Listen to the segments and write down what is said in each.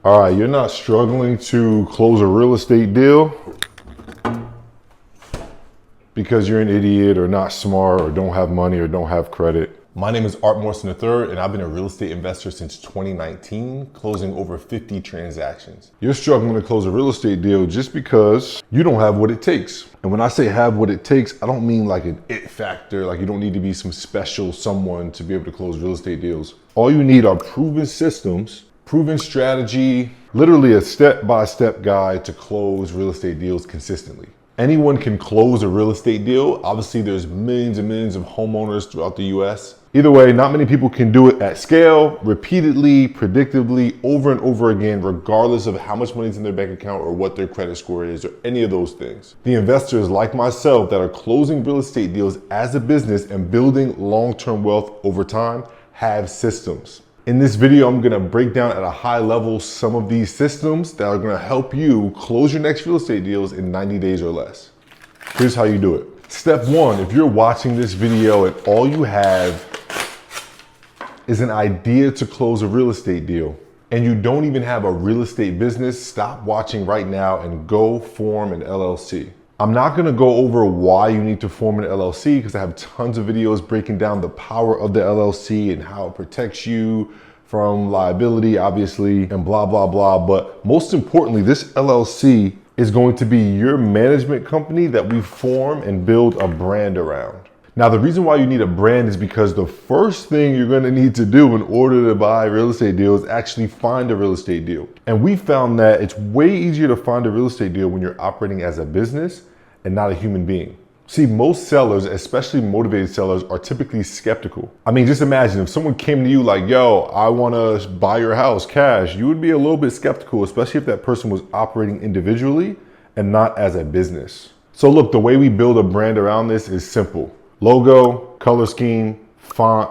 All right, you're not struggling to close a real estate deal because you're an idiot or not smart or don't have money or don't have credit. My name is Morrison III, and I've been a real estate investor since 2019, closing over 50 transactions. You're struggling to close a real estate deal just because you don't have what it takes. And when I say have what it takes, I don't mean like an it factor, like you don't need to be some special someone to be able to close real estate deals. All you need are proven systems, proven strategy, literally a step-by-step guide to close real estate deals consistently. Anyone can close a real estate deal. Obviously, there's millions and millions of homeowners throughout the US. Either way, not many people can do it at scale, repeatedly, predictably, over and over again, regardless of how much money's in their bank account or what their credit score is or any of those things. The investors like myself that are closing real estate deals as a business and building long-term wealth over time have systems. In this video, I'm gonna break down at a high level some of these systems that are gonna help you close your next real estate deals in 90 days or less. Here's how you do it. Step one, if you're watching this video and all you have is an idea to close a real estate deal and you don't even have a real estate business, stop watching right now and go form an LLC. I'm not gonna go over why you need to form an LLC because I have tons of videos breaking down the power of the LLC and how it protects you from liability, obviously, and blah, blah, blah. But most importantly, this LLC is going to be your management company that we form and build a brand around. Now, the reason why you need a brand is because the first thing you're gonna need to do in order to buy a real estate deal is actually find a real estate deal. And we found that it's way easier to find a real estate deal when you're operating as a business and not a human being. See, most sellers, especially motivated sellers, are typically skeptical. I mean, just imagine if someone came to you like, yo, I wanna buy your house cash, you would be a little bit skeptical, especially if that person was operating individually and not as a business. So look, the way we build a brand around this is simple. Logo, color scheme, font,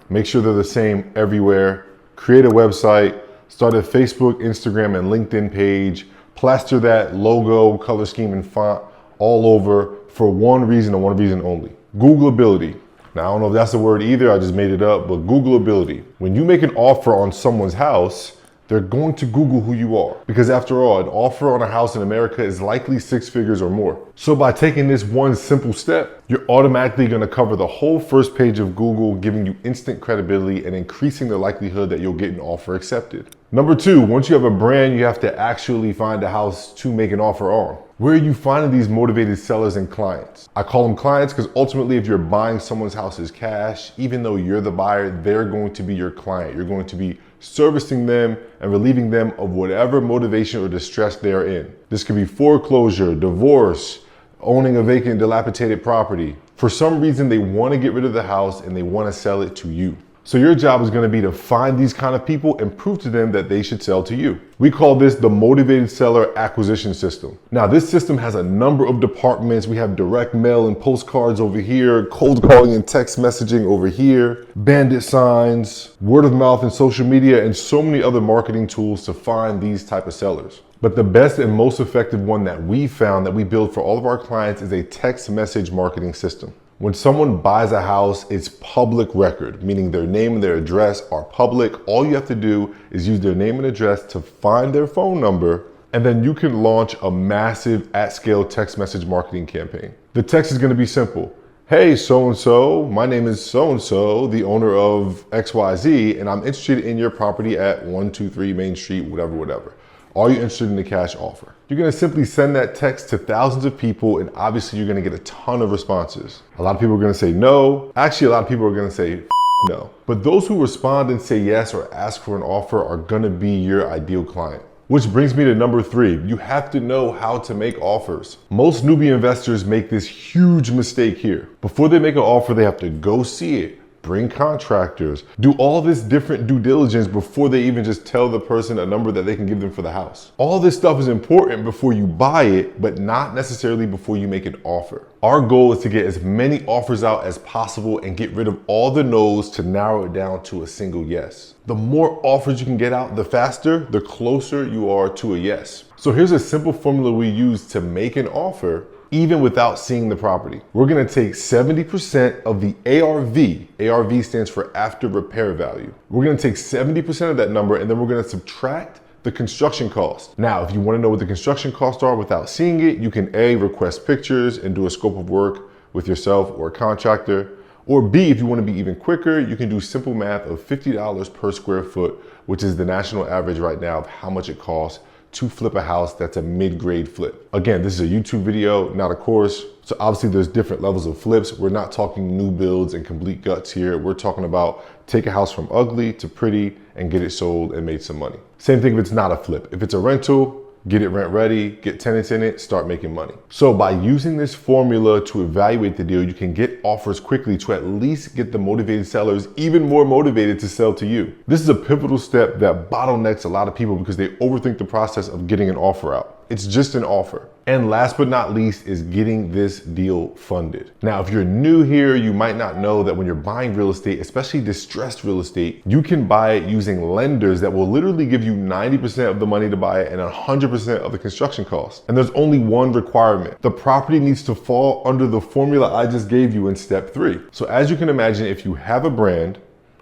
make sure they're the same everywhere. Create a website, start a Facebook, Instagram, and LinkedIn page, plaster that logo, color scheme, and font all over for one reason and one reason only. Googleability. Now, I don't know if that's a word either, I just made it up, but Googleability. When you make an offer on someone's house, they're going to Google who you are. Because after all, an offer on a house in America is likely 6 figures or more. So by taking this one simple step, you're automatically gonna cover the whole first page of Google, giving you instant credibility and increasing the likelihood that you'll get an offer accepted. Number two, once you have a brand, you have to actually find a house to make an offer on. Where are you finding these motivated sellers and clients? I call them clients because ultimately if you're buying someone's house as cash, even though you're the buyer, they're going to be your client. You're going to be servicing them and relieving them of whatever motivation or distress they're in. This could be foreclosure, divorce, owning a vacant, dilapidated property. For some reason, they want to get rid of the house and they want to sell it to you. So your job is going to be to find these kind of people and prove to them that they should sell to you. We call this the motivated seller acquisition system. Now, this system has a number of departments. We have direct mail and postcards over here, cold calling and text messaging over here, bandit signs, word of mouth and social media, and so many other marketing tools to find these type of sellers. But the best and most effective one that we found that we build for all of our clients is a text message marketing system. When someone buys a house, it's public record, meaning their name and their address are public. All you have to do is use their name and address to find their phone number, and then you can launch a massive at-scale text message marketing campaign. The text is gonna be simple. Hey, so-and-so, my name is so-and-so, the owner of XYZ, and I'm interested in your property at 123 Main Street, whatever. Are you interested in the cash offer? You're gonna simply send that text to thousands of people, and obviously you're gonna get a ton of responses. A lot of people are gonna say no. Actually, a lot of people are gonna say no. But those who respond and say yes or ask for an offer are gonna be your ideal client. Which brings me to number three. You have to know how to make offers. Most newbie investors make this huge mistake here. Before they make an offer, they have to go see it, bring contractors, do all this different due diligence before they even just tell the person a number that they can give them for the house. All this stuff is important before you buy it, but not necessarily before you make an offer. Our goal is to get as many offers out as possible and get rid of all the no's to narrow it down to a single yes. The more offers you can get out, the faster, the closer you are to a yes. So here's a simple formula we use to make an offer even without seeing the property. We're gonna take 70% of the ARV. ARV stands for after repair value. We're gonna take 70% of that number and then we're gonna subtract the construction cost. Now, if you want to know what the construction costs are without seeing it, you can A, request pictures and do a scope of work with yourself or a contractor. Or B, if you want to be even quicker, you can do simple math of $50 per square foot, which is the national average right now of how much it costs to flip a house that's a mid-grade flip. Again, this is a YouTube video, not a course. So obviously there's different levels of flips. We're not talking new builds and complete guts here. We're talking about take a house from ugly to pretty and get it sold and made some money. Same thing if it's not a flip. If it's a rental, get it rent ready, get tenants in it, start making money. So by using this formula to evaluate the deal, you can get offers quickly to at least get the motivated sellers even more motivated to sell to you. This is a pivotal step that bottlenecks a lot of people because they overthink the process of getting an offer out. It's just an offer. And last but not least is getting this deal funded. Now, if you're new here, you might not know that when you're buying real estate, especially distressed real estate, you can buy it using lenders that will literally give you 90% of the money to buy it and 100% of the construction costs. And there's only one requirement. The property needs to fall under the formula I just gave you in step 3. So as you can imagine, if you have a brand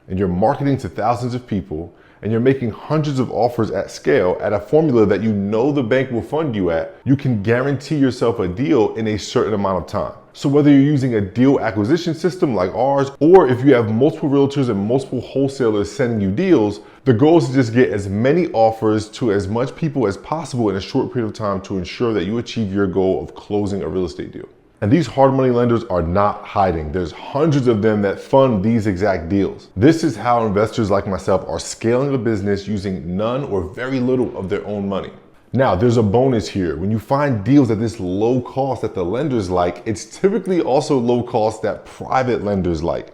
and you're marketing to thousands of people, and you're making hundreds of offers at scale at a formula that you know the bank will fund you at, you can guarantee yourself a deal in a certain amount of time. So whether you're using a deal acquisition system like ours, or if you have multiple realtors and multiple wholesalers sending you deals, the goal is to just get as many offers to as much people as possible in a short period of time to ensure that you achieve your goal of closing a real estate deal. And these hard money lenders are not hiding. There's hundreds of them that fund these exact deals. This is how investors like myself are scaling a business using none or very little of their own money. Now, there's a bonus here. When you find deals at this low cost that the lenders like, it's typically also low cost that private lenders like.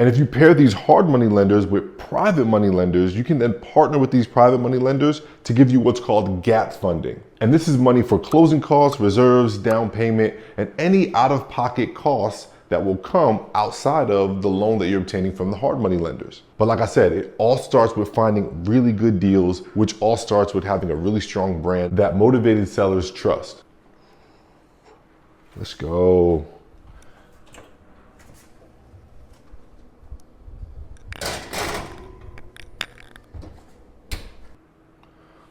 And if you pair these hard money lenders with private money lenders, you can then partner with these private money lenders to give you what's called gap funding. And this is money for closing costs, reserves, down payment, and any out-of-pocket costs that will come outside of the loan that you're obtaining from the hard money lenders. But like I said, it all starts with finding really good deals, which all starts with having a really strong brand that motivated sellers trust. Let's go.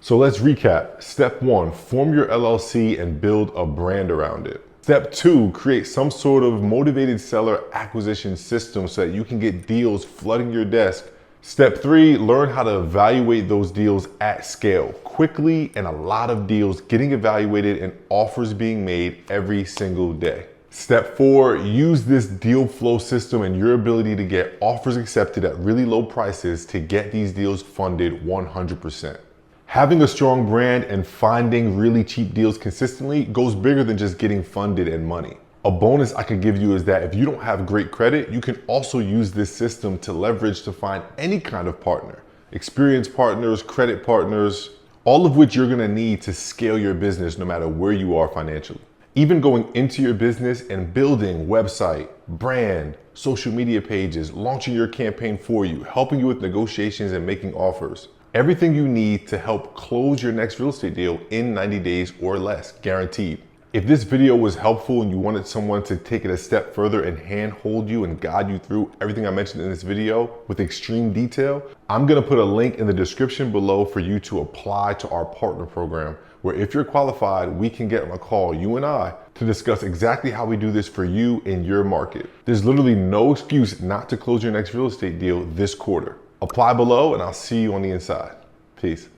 So let's recap. Step 1, form your LLC and build a brand around it. Step 2, create some sort of motivated seller acquisition system so that you can get deals flooding your desk. Step 3, learn how to evaluate those deals at scale, quickly, and a lot of deals getting evaluated and offers being made every single day. Step 4, use this deal flow system and your ability to get offers accepted at really low prices to get these deals funded 100%. Having a strong brand and finding really cheap deals consistently goes bigger than just getting funded and money. A bonus I could give you is that if you don't have great credit, you can also use this system to leverage to find any kind of partner. Experienced partners, credit partners, all of which you're gonna need to scale your business no matter where you are financially. Even going into your business and building website, brand, social media pages, launching your campaign for you, helping you with negotiations and making offers. Everything you need to help close your next real estate deal in 90 days or less, guaranteed. If this video was helpful and you wanted someone to take it a step further and handhold you and guide you through everything I mentioned in this video with extreme detail, I'm gonna put a link in the description below for you to apply to our partner program, where if you're qualified, we can get on a call, you and I, to discuss exactly how we do this for you in your market. There's literally no excuse not to close your next real estate deal this quarter. Apply below and I'll see you on the inside. Peace.